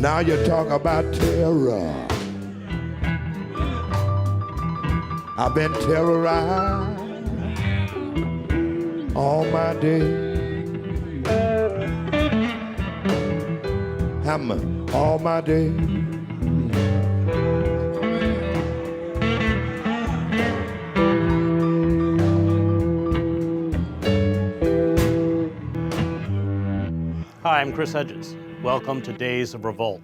Now you talk about terror. I've been terrorized all my day. All my day. Hi, I'm Chris Hedges. Welcome to Days of Revolt.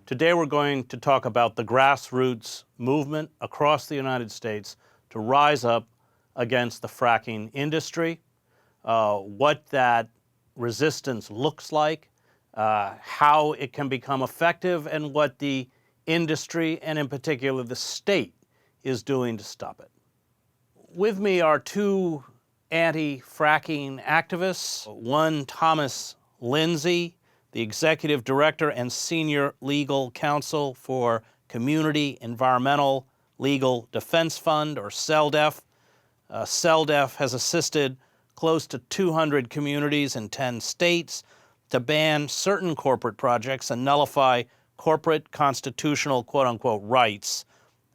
Today we're going to talk about the grassroots movement across the United States to rise up against the fracking industry, what that resistance looks like, how it can become effective, and what the industry, and in particular the state, is doing to stop it. With me are two anti-fracking activists, one Thomas Linzey, the Executive Director and Senior Legal Counsel for Community Environmental Legal Defense Fund, or CELDEF. CELDEF has assisted close to 200 communities in 10 states to ban certain corporate projects and nullify corporate constitutional quote-unquote rights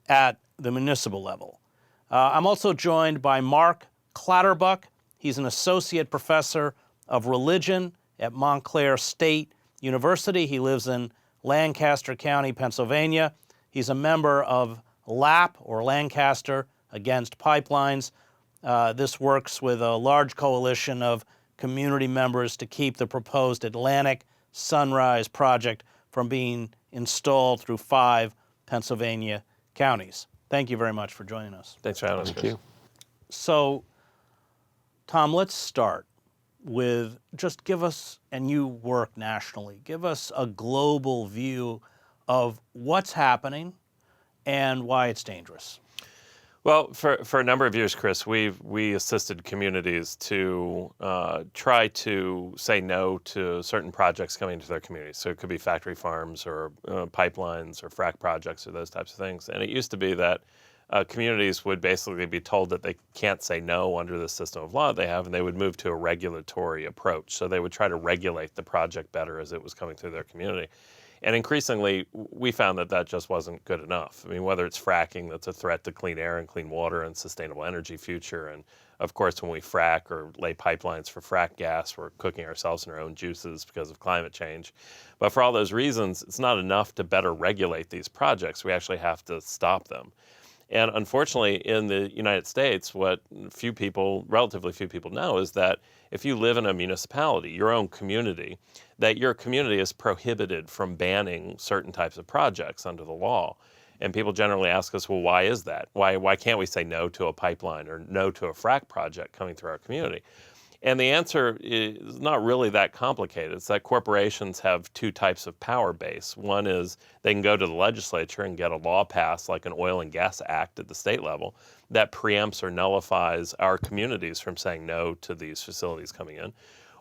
at the municipal level. I'm also joined by Mark Clatterbuck. He's an associate professor of religion at Montclair State University. He lives in Lancaster County, Pennsylvania. He's a member of LAP, or Lancaster Against Pipelines. This works with a large coalition of community members to keep the proposed Atlantic Sunrise project from being installed through 5 Pennsylvania counties. Thank you very much for joining us. Thanks for having us. Thank you. So, Tom, let's start with just give us, and you work nationally, give us a global view of what's happening and why it's dangerous. Well, for a number of years, Chris, we assisted communities to try to say no to certain projects coming into their communities. So it could be factory farms or pipelines or frack projects or those types of things. And it used to be that communities would basically be told that they can't say no under the system of law they have, and they would move to a regulatory approach. So they would try to regulate the project better as it was coming through their community. And increasingly, we found that that just wasn't good enough. I mean, whether it's fracking, that's a threat to clean air and clean water and sustainable energy future. And of course, when we frack or lay pipelines for frack gas, we're cooking ourselves in our own juices because of climate change. But for all those reasons, it's not enough to better regulate these projects. We actually have to stop them. And unfortunately, in the United States, what relatively few people know is that if you live in a municipality, your own community, that your community is prohibited from banning certain types of projects under the law. And people generally ask us, well, why is that? Why can't we say no to a pipeline or no to a frack project coming through our community? And the answer is not really that complicated. It's that corporations have two types of power base. One is they can go to the legislature and get a law passed, like an oil and gas act at the state level, that preempts or nullifies our communities from saying no to these facilities coming in.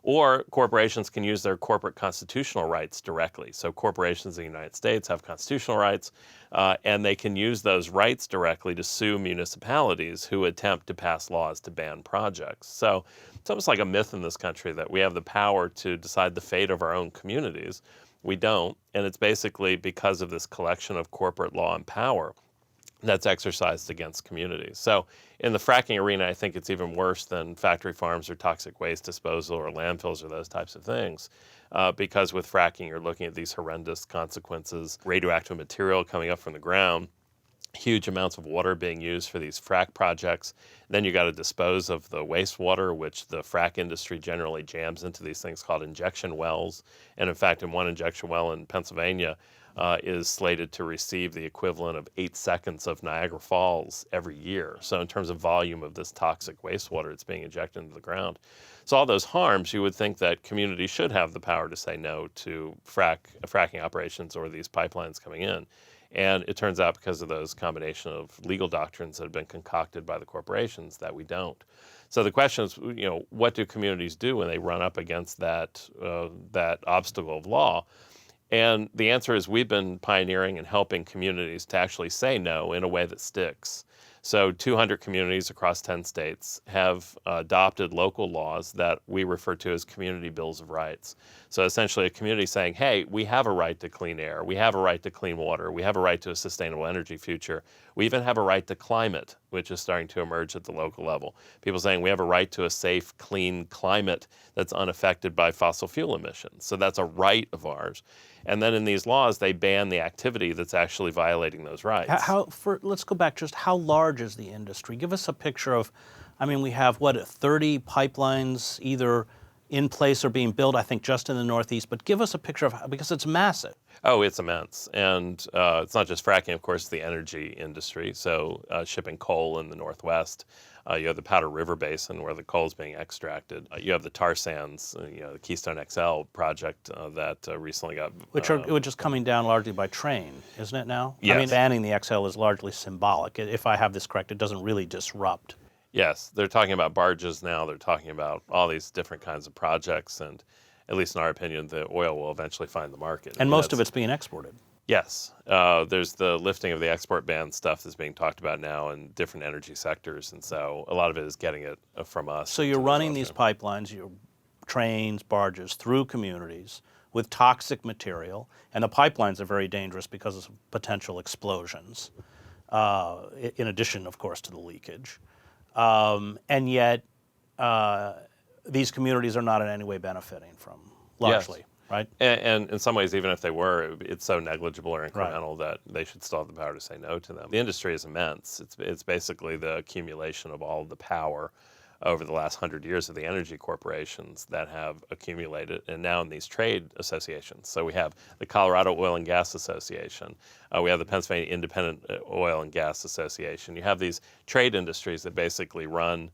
Or corporations can use their corporate constitutional rights directly. So corporations in the United States have constitutional rights, and they can use those rights directly to sue municipalities who attempt to pass laws to ban projects. So it's almost like a myth in this country that we have the power to decide the fate of our own communities. We don't, and it's basically because of this collection of corporate law and power that's exercised against communities. So in the fracking arena, I think it's even worse than factory farms or toxic waste disposal or landfills or those types of things. Because with fracking, you're looking at these horrendous consequences, radioactive material coming up from the ground, huge amounts of water being used for these frack projects. Then you got to dispose of the wastewater, which the frack industry generally jams into these things called injection wells. And in fact, in one injection well in Pennsylvania, is slated to receive the equivalent of 8 seconds of Niagara Falls every year. So in terms of volume of this toxic wastewater, it's being injected into the ground. So all those harms, you would think that communities should have the power to say no to fracking operations or these pipelines coming in. And it turns out because of those combination of legal doctrines that have been concocted by the corporations that we don't. So the question is, what do communities do when they run up against that obstacle of law? And the answer is we've been pioneering and helping communities to actually say no in a way that sticks. So 200 communities across 10 states have adopted local laws that we refer to as community bills of rights. So essentially a community saying, hey, we have a right to clean air, we have a right to clean water, we have a right to a sustainable energy future, we even have a right to climate, which is starting to emerge at the local level. People saying we have a right to a safe, clean climate that's unaffected by fossil fuel emissions. So that's a right of ours. And then in these laws, they ban the activity that's actually violating those rights. Let's go back just how large is the industry? Give us a picture of, I mean, we have, 30 pipelines either in place or being built, I think just in the Northeast, but give us a picture of, because it's massive. Oh, it's immense. And it's not just fracking, of course, the energy industry. So shipping coal in the Northwest. You have the Powder River Basin where the coal is being extracted. You have the tar sands, the Keystone XL project that recently got... Which is coming down largely by train, isn't it now? Yes. I mean, banning the XL is largely symbolic. If I have this correct, it doesn't really disrupt. Yes, they're talking about barges now. They're talking about all these different kinds of projects. And at least in our opinion, the oil will eventually find the market. And most of it's being exported. Yes. There's the lifting of the export ban stuff that's being talked about now in different energy sectors. And so a lot of it is getting it from us. So you're running these pipelines, your trains, barges, through communities with toxic material. And the pipelines are very dangerous because of potential explosions, in addition, of course, to the leakage. And yet, these communities are not in any way benefiting from, largely. Yes. Right? And in some ways, even if they were, it's so negligible or incremental that they should still have the power to say no to them. The industry is immense. It's basically the accumulation of all of the power over the last 100 years of the energy corporations that have accumulated, and now in these trade associations. So we have the Colorado Oil and Gas Association. We have the Pennsylvania Independent Oil and Gas Association. You have these trade industries that basically run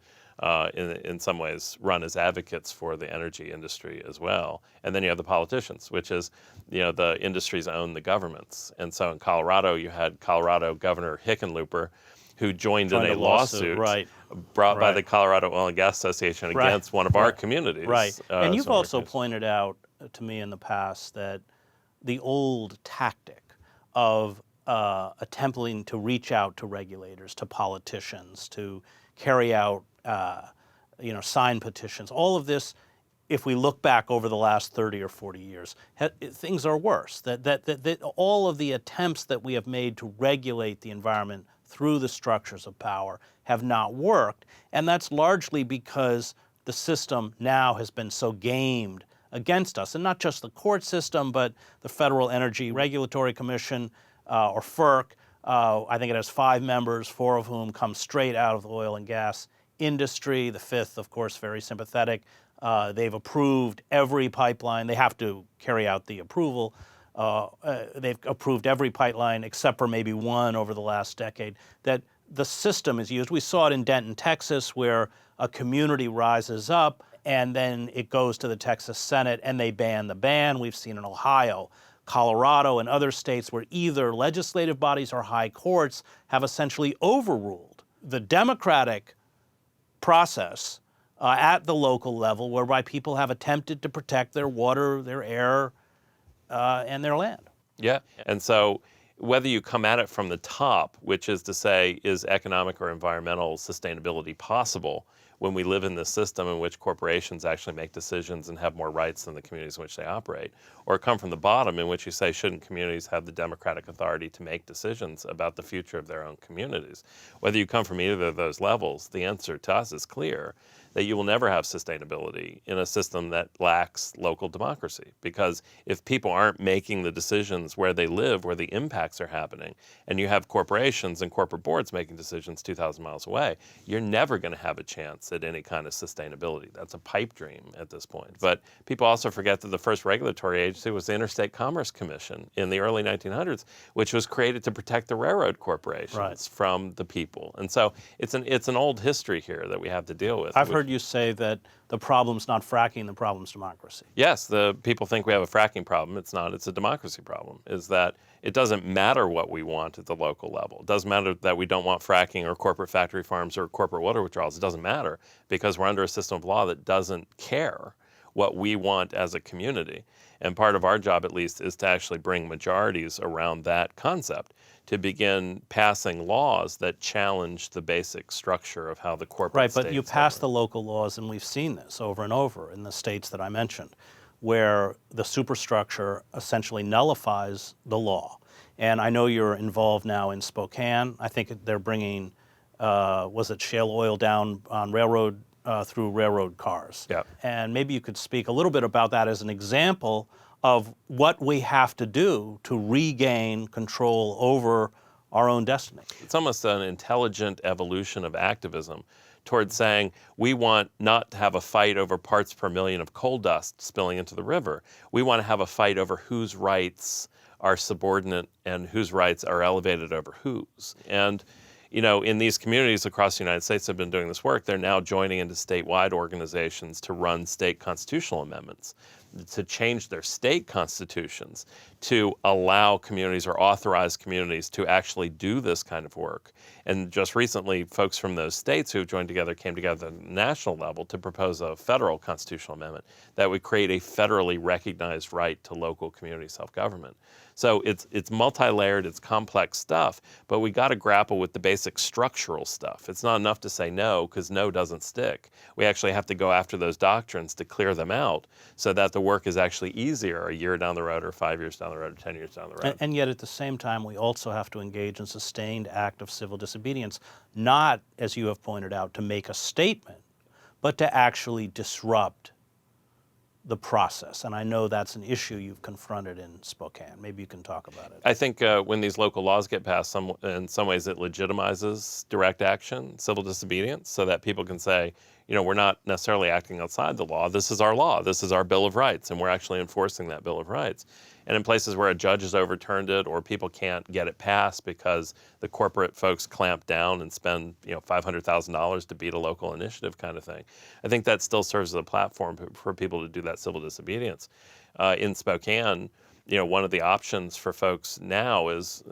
in some ways run as advocates for the energy industry as well. And then you have the politicians, which is, the industries own the governments. And so in Colorado, you had Colorado Governor Hickenlooper, who joined in a lawsuit brought by the Colorado Oil and Gas Association against one of our communities. Right. And you've also pointed out to me in the past that the old tactic of attempting to reach out to regulators, to politicians, to carry out sign petitions, all of this, if we look back over the last 30 or 40 years, things are worse. That all of the attempts that we have made to regulate the environment through the structures of power have not worked. And that's largely because the system now has been so gamed against us. And not just the court system, but the Federal Energy Regulatory Commission, or FERC. I think it has 5 members, 4 of whom come straight out of the oil and gas industry. The 5th, of course, very sympathetic. They've approved every pipeline. They have to carry out the approval. They've approved every pipeline except for maybe one over the last decade that the system is used. We saw it in Denton, Texas, where a community rises up and then it goes to the Texas Senate and they ban the ban. We've seen in Ohio, Colorado, and other states where either legislative bodies or high courts have essentially overruled the democratic process at the local level, whereby people have attempted to protect their water, their air, and their land. Yeah, and so whether you come at it from the top, which is to say, is economic or environmental sustainability possible when we live in this system in which corporations actually make decisions and have more rights than the communities in which they operate, or come from the bottom in which you say, shouldn't communities have the democratic authority to make decisions about the future of their own communities? Whether you come from either of those levels, the answer to us is clear, that you will never have sustainability in a system that lacks local democracy. Because if people aren't making the decisions where they live, where the impacts are happening, and you have corporations and corporate boards making decisions 2,000 miles away, you're never going to have a chance at any kind of sustainability. That's a pipe dream at this point. But people also forget that the first regulatory agency was the Interstate Commerce Commission in the early 1900s, which was created to protect the railroad corporations from the people. And so it's an old history here that we have to deal with. I've heard you say that the problem's not fracking, the problem's democracy. Yes, the people think we have a fracking problem. It's not. It's a democracy problem. Is that it doesn't matter what we want at the local level. It doesn't matter that we don't want fracking or corporate factory farms or corporate water withdrawals. It doesn't matter because we're under a system of law that doesn't care what we want as a community. And part of our job, at least, is to actually bring majorities around that concept, to begin passing laws that challenge the basic structure of how the corporate Right, but state you is pass governed. the local laws, and we've seen this over and over in the states that I mentioned, where the superstructure essentially nullifies the law. And I know you're involved now in Spokane. I think they're bringing, was it shale oil down on railroad, through railroad cars? Yeah. And maybe you could speak a little bit about that as an example of what we have to do to regain control over our own destiny. It's almost an intelligent evolution of activism towards saying we want not to have a fight over parts per million of coal dust spilling into the river. We want to have a fight over whose rights are subordinate and whose rights are elevated over whose. And in these communities across the United States that have been doing this work, they're now joining into statewide organizations to run state constitutional amendments, to change their state constitutions, to allow communities or authorize communities to actually do this kind of work. And just recently, folks from those states who joined together came together at the national level to propose a federal constitutional amendment that would create a federally recognized right to local community self-government. So it's multi-layered, it's complex stuff, but we got to grapple with the basic structural stuff. It's not enough to say no, because no doesn't stick. We actually have to go after those doctrines to clear them out so that the work is actually easier a year down the road or 5 years down the road or 10 years down the road. And yet at the same time, we also have to engage in sustained act of civil disobedience, not, as you have pointed out, to make a statement, but to actually disrupt the process. And I know that's an issue you've confronted in Spokane. Maybe you can talk about it. I think when these local laws get passed, in some ways it legitimizes direct action, civil disobedience, so that people can say, we're not necessarily acting outside the law. This is our law. This is our Bill of Rights, and we're actually enforcing that Bill of Rights. And in places where a judge has overturned it or people can't get it passed because the corporate folks clamp down and spend $500,000 to beat a local initiative kind of thing, I think that still serves as a platform for people to do that civil disobedience. In Spokane, one of the options for folks now is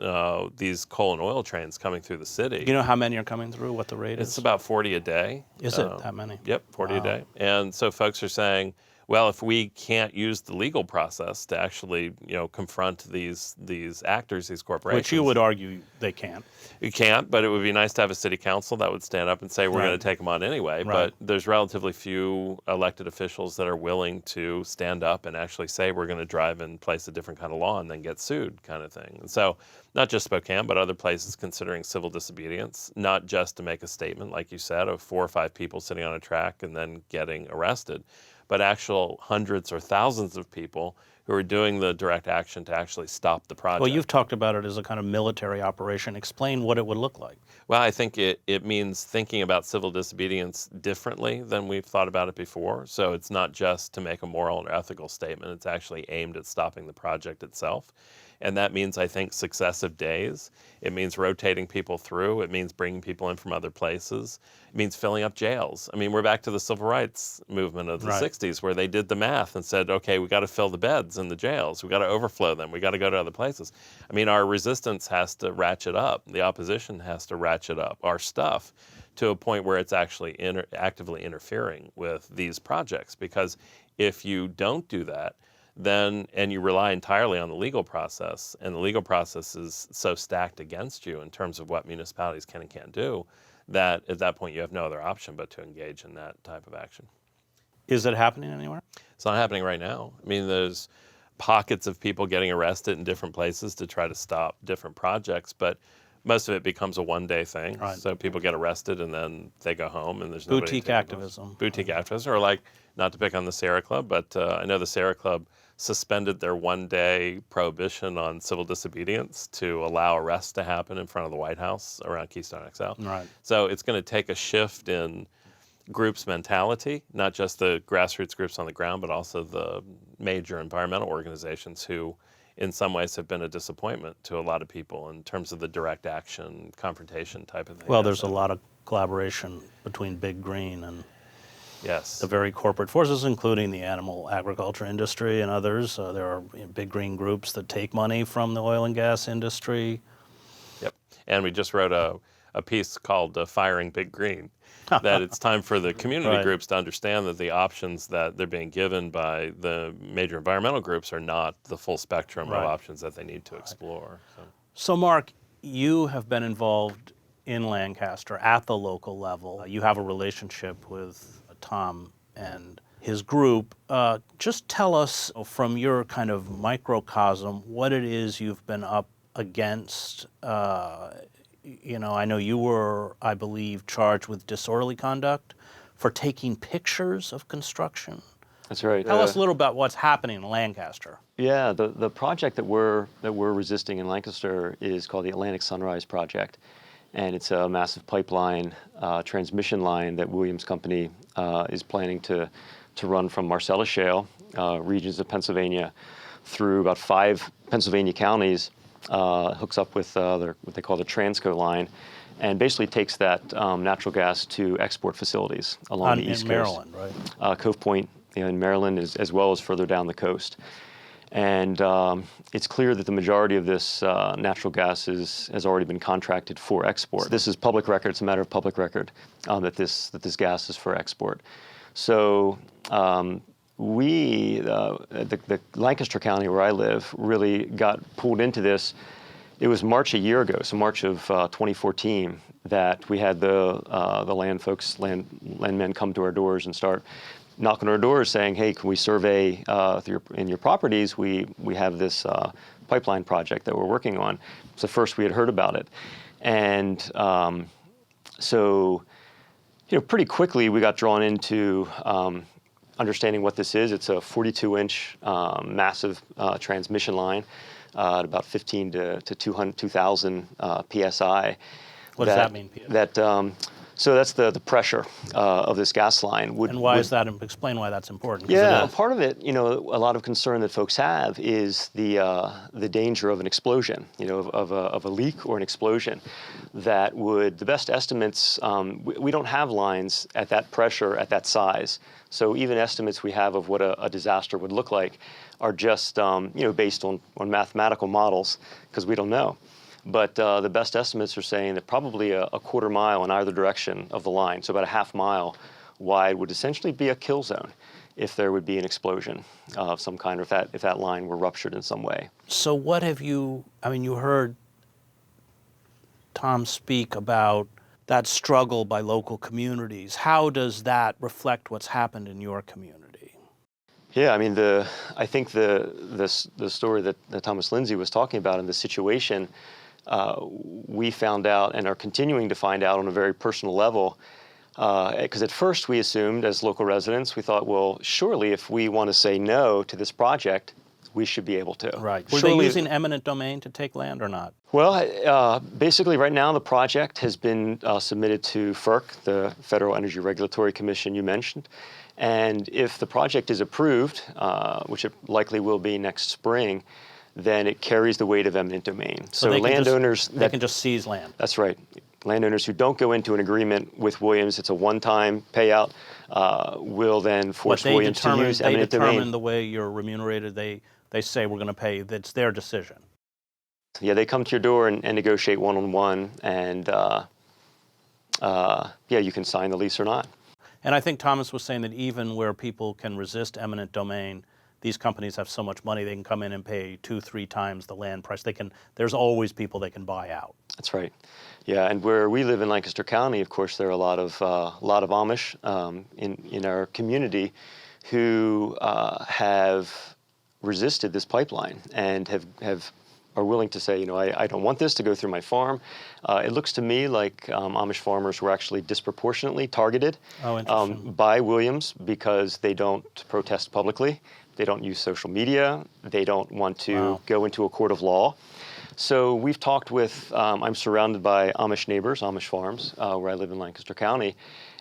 these coal and oil trains coming through the city. You know how many are coming through, what the rate is? It's about 40 a day. Is it that many? Yep, 40 Wow. a day. And so folks are saying, well, if we can't use the legal process to actually, confront these actors, these corporations. Which you would argue they can't. You can't, but it would be nice to have a city council that would stand up and say, we're Right. going to take them on anyway. Right. But there's relatively few elected officials that are willing to stand up and actually say, we're going to drive and place a different kind of law and then get sued kind of thing. And so not just Spokane, but other places considering civil disobedience, not just to make a statement, like you said, of 4 or 5 people sitting on a track and then getting arrested, but actual hundreds or thousands of people who are doing the direct action to actually stop the project. Well, you've talked about it as a kind of military operation. Explain what it would look like. Well, I think it means thinking about civil disobedience differently than we've thought about it before. So it's not just to make a moral or ethical statement. It's actually aimed at stopping the project itself. And that means, I think, successive days. It means rotating people through. It means bringing people in from other places. It means filling up jails. I mean, we're back to the civil rights movement of the Right. 60s where they did the math and said, okay, we got to fill the beds in the jails. We got to overflow them. We got to go to other places. I mean, our resistance has to ratchet up. The opposition has to ratchet up our stuff to a point where it's actually actively interfering with these projects. Because if you don't do that, and you rely entirely on the legal process, and the legal process is so stacked against you in terms of what municipalities can and can't do, that at that point you have no other option but to engage in that type of action. Is it happening anywhere? It's not happening right now. I mean, there's pockets of people getting arrested in different places to try to stop different projects, but most of it becomes a one-day thing. Right. So people get arrested and then they go home and there's nobody to Boutique take them. activism. Boutique activism, or like, not to pick on the Sierra Club, but I know the Sierra Club suspended their one-day prohibition on civil disobedience to allow arrests to happen in front of the White House around Keystone XL. Right. So it's going to take a shift in groups' mentality, not just the grassroots groups on the ground, but also the major environmental organizations who in some ways have been a disappointment to a lot of people in terms of the direct action, confrontation type of thing. Well, there's a lot of collaboration between Big Green and Yes. the very corporate forces, including the animal agriculture industry and others. There are big green groups that take money from the oil and gas industry. Yep. And we just wrote a piece called Firing Big Green. that it's time for the community Right. groups to understand that the options that they're being given by the major environmental groups are not the full spectrum Right. of options that they need to explore. So, Mark, you have been involved in Lancaster at the local level. You have a relationship with Tom and his group. Just tell us from your kind of microcosm what it is you've been up against. I know you were, I believe, charged with disorderly conduct for taking pictures of construction. That's right. Tell us a little about what's happening in Lancaster. Yeah, the project that we're resisting in Lancaster is called the Atlantic Sunrise Project, and it's a massive pipeline transmission line that Williams Company is planning to run from Marcellus Shale, regions of Pennsylvania, through about 5 Pennsylvania counties, hooks up with what they call the Transco line, and basically takes that natural gas to export facilities along the East Coast. In Maryland, right? Cove Point in Maryland, as well as further down the coast. And it's clear that the majority of this natural gas has already been contracted for export. This is public record. It's a matter of public record that this gas is for export. So the Lancaster County where I live really got pulled into this. It was March a year ago, so March of 2014, that we had the landmen come to our doors and start knocking on our doors saying, hey, can we survey in your properties? We have this pipeline project that we're working on. It's the first we had heard about it. And so pretty quickly we got drawn into understanding what this is. It's a 42-inch massive transmission line at about 15 to 2,000 PSI. What does that mean, PSI? So that's the pressure of this gas line. And why is that? Explain why that's important. Yeah, part of it, a lot of concern that folks have is the danger of an explosion, of a leak or an explosion. That would, the best estimates, we don't have lines at that pressure, at that size. So even estimates we have of what a disaster would look like are just, based on mathematical models, because we don't know. But the best estimates are saying that probably a quarter mile in either direction of the line, so about a half mile wide, would essentially be a kill zone if there would be an explosion of some kind, or if that line were ruptured in some way. So what have you heard Tom speak about that struggle by local communities. How does that reflect what's happened in your community? Yeah, I think the story that Thomas Linzey was talking about in the situation, we found out and are continuing to find out on a very personal level. Because at first we assumed, as local residents, we thought, well, surely if we want to say no to this project, we should be able to. Right. Were they using eminent domain to take land or not? Well, basically right now the project has been submitted to FERC, the Federal Energy Regulatory Commission you mentioned. And if the project is approved, which it likely will be next spring, then it carries the weight of eminent domain. So landowners... They can just seize land. That's right. Landowners who don't go into an agreement with Williams, it's a one-time payout, will then force Williams to use eminent domain. They determine the way you're remunerated. They say we're going to pay. It's their decision. Yeah, they come to your door and negotiate one-on-one, and you can sign the lease or not. And I think Thomas was saying that even where people can resist eminent domain, these companies have so much money they can come in and pay 2-3 times the land price. There's always people they can buy out. That's right. Yeah, and where we live in Lancaster County, of course, there are a lot of Amish in our community who have resisted this pipeline and are willing to say, I don't want this to go through my farm. It looks to me like Amish farmers were actually disproportionately targeted by Williams because they don't protest publicly. They don't use social media. They don't want to go into a court of law. So we've talked with, I'm surrounded by Amish neighbors, Amish farms, where I live in Lancaster County.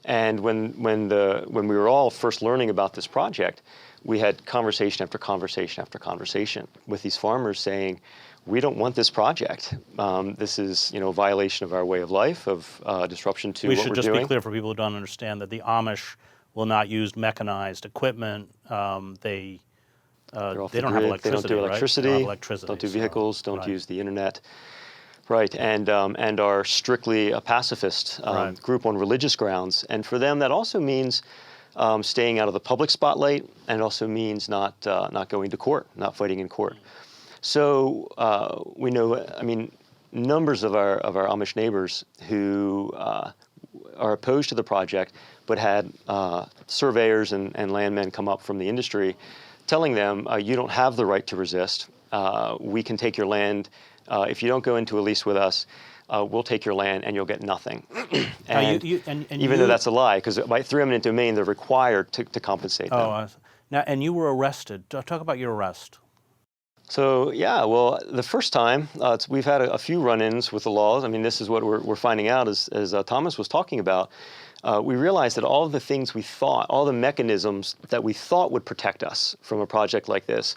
And when we were all first learning about this project, we had conversation after conversation after conversation with these farmers saying, we don't want this project. This is, a violation of our way of life, of disruption to what we're doing. We should just be clear for people who don't understand that the Amish will not use mechanized equipment. They don't have electricity, They don't do electricity, right? They don't have electricity, don't do vehicles, don't use the internet. Right, and are strictly a pacifist Right. group on religious grounds. And for them, that also means staying out of the public spotlight, and it also means not going to court, not fighting in court. So we know, I mean, numbers of our Amish neighbors who are opposed to the project, but had surveyors and landmen come up from the industry telling them, you don't have the right to resist. We can take your land. If you don't go into a lease with us, we'll take your land and you'll get nothing. and even though that's a lie, because by through eminent domain, they're required to compensate them. Oh, now, and you were arrested. Talk about your arrest. So yeah, well, the first time we've had a few run-ins with the laws. I mean, this is what we're finding out as Thomas was talking about. We realized that all of the things we thought, all the mechanisms that we thought would protect us from a project like this,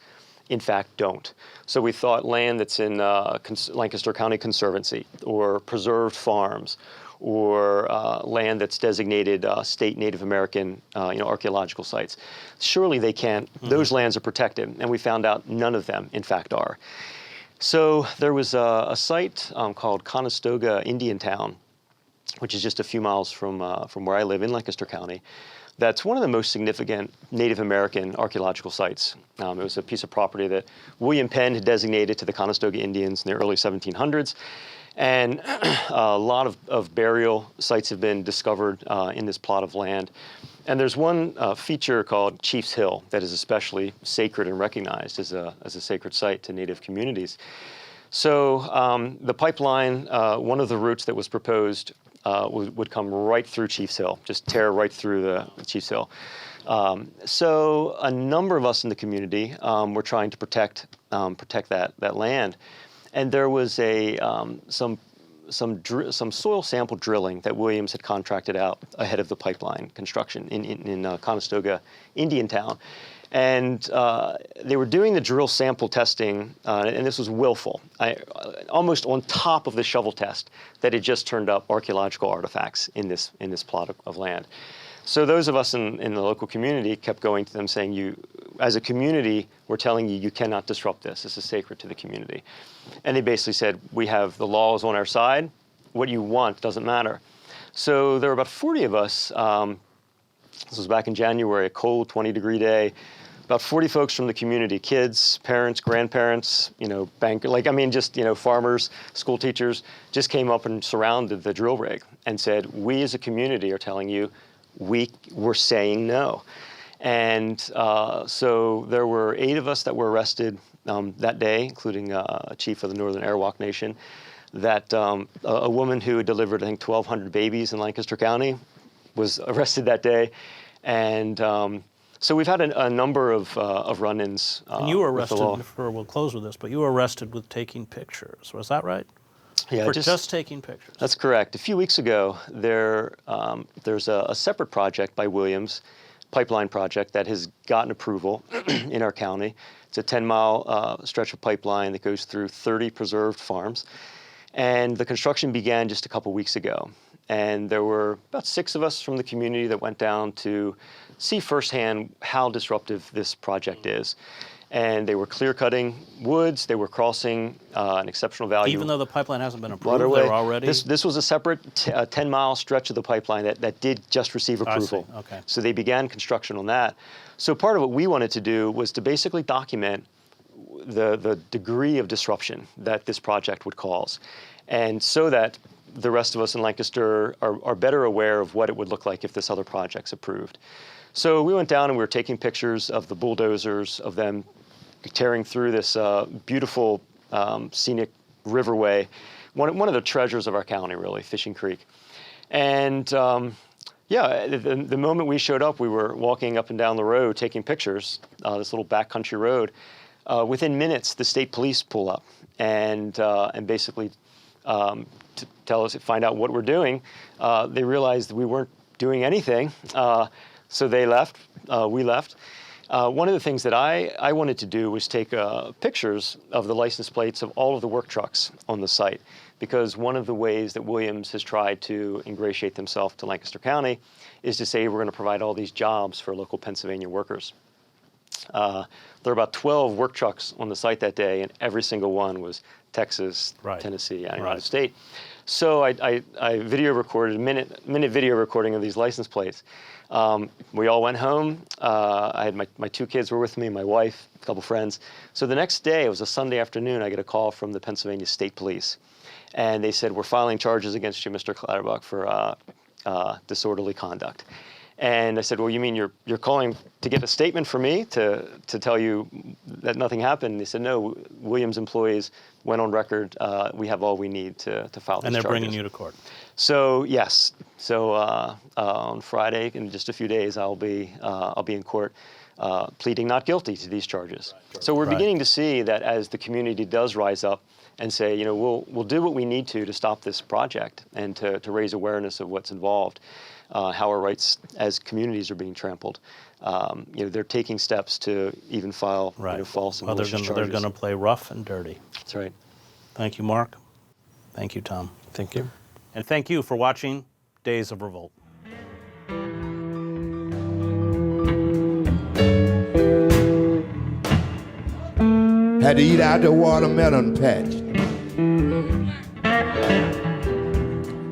in fact, don't. So we thought land that's in Lancaster County Conservancy, or preserved farms, or land that's designated state Native American archaeological sites. Surely they can't, those lands are protected, and we found out none of them, in fact, are. So there was a site called Conestoga Indian Town, which is just a few miles from where I live in Lancaster County. That's one of the most significant Native American archaeological sites. It was a piece of property that William Penn had designated to the Conestoga Indians in the early 1700s. And a lot of burial sites have been discovered in this plot of land. And there's one feature called Chief's Hill that is especially sacred and recognized as a sacred site to Native communities. So the pipeline, one of the routes that was proposed would come right through Chief's Hill, just tear right through the Chief's Hill. So a number of us in the community were trying to protect that land. And there was some soil sample drilling that Williams had contracted out ahead of the pipeline construction in Conestoga Indian Town. And they were doing the drill sample testing, and this was willful, almost on top of the shovel test that had just turned up archaeological artifacts in this plot of land. So those of us in the local community kept going to them saying, as a community, we're telling you, you cannot disrupt this. This is sacred to the community. And they basically said, we have the laws on our side. What you want doesn't matter. So there were about 40 of us. This was back in January, a cold 20-degree day. About 40 folks from the community, kids, parents, grandparents, farmers, school teachers, just came up and surrounded the drill rig and said, we as a community are telling you, we're saying no. And so there were 8 of us that were arrested that day, including a chief of the Northern Arawak Nation. That a woman who had delivered, I think, 1,200 babies in Lancaster County was arrested that day. And so we've had a number of run-ins. And you were arrested, we'll close with this, but you were arrested with taking pictures. Was that right? Yeah, for just taking pictures. That's correct. A few weeks ago, there's a separate project by Williams, pipeline project, that has gotten approval in our county. It's a 10-mile stretch of pipeline that goes through 30 preserved farms. And the construction began just a couple weeks ago. And there were about 6 of us from the community that went down to see firsthand how disruptive this project is. And they were clear-cutting woods. They were crossing an exceptional value. Even though the pipeline hasn't been approved, waterway. They're already? This was a separate 10-mile stretch of the pipeline that did just receive approval. I see. Okay. So they began construction on that. So part of what we wanted to do was to basically document the degree of disruption that this project would cause. And so that the rest of us in Lancaster are better aware of what it would look like if this other project's approved. So we went down and we were taking pictures of the bulldozers, of them tearing through this beautiful scenic riverway, one of the treasures of our county, really, Fishing Creek. And the moment we showed up, we were walking up and down the road taking pictures, this little backcountry road. Within minutes, the state police pull up and basically to tell us, find out what we're doing. They realized we weren't doing anything, so they left. We left. One of the things that I wanted to do was take pictures of the license plates of all of the work trucks on the site, because one of the ways that Williams has tried to ingratiate themselves to Lancaster County is to say we're going to provide all these jobs for local Pennsylvania workers. There were about 12 work trucks on the site that day, and every single one was Texas, Right. Tennessee, and Right. out of state. So I video recorded a minute video recording of these license plates. We all went home. I had my 2 kids were with me, my wife, a couple friends. So the next day, it was a Sunday afternoon, I get a call from the Pennsylvania State Police. And they said, we're filing charges against you, Mr. Clatterbuck, for disorderly conduct. And I said, well, you mean you're calling to get a statement from me to tell you that nothing happened? And they said, no, Williams employees went on record. We have all we need to file these And they're charges. bringing you to court. So yes, so on Friday, in just a few days, I'll be in court pleading not guilty to these charges. So we're Right. beginning to see that as the community does rise up and say, you know, we'll do what we need to stop this project and to raise awareness of what's involved, how our rights as communities are being trampled. You know, they're taking steps to even file Right. false and Well, malicious they're charges. going to play rough and dirty. That's right. Thank you, Mark. Thank you, Tom. Thank you. And thank you for watching Days of Revolt. Had to eat out the watermelon patch.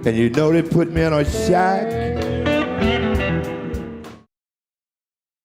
And you know they put me in a shack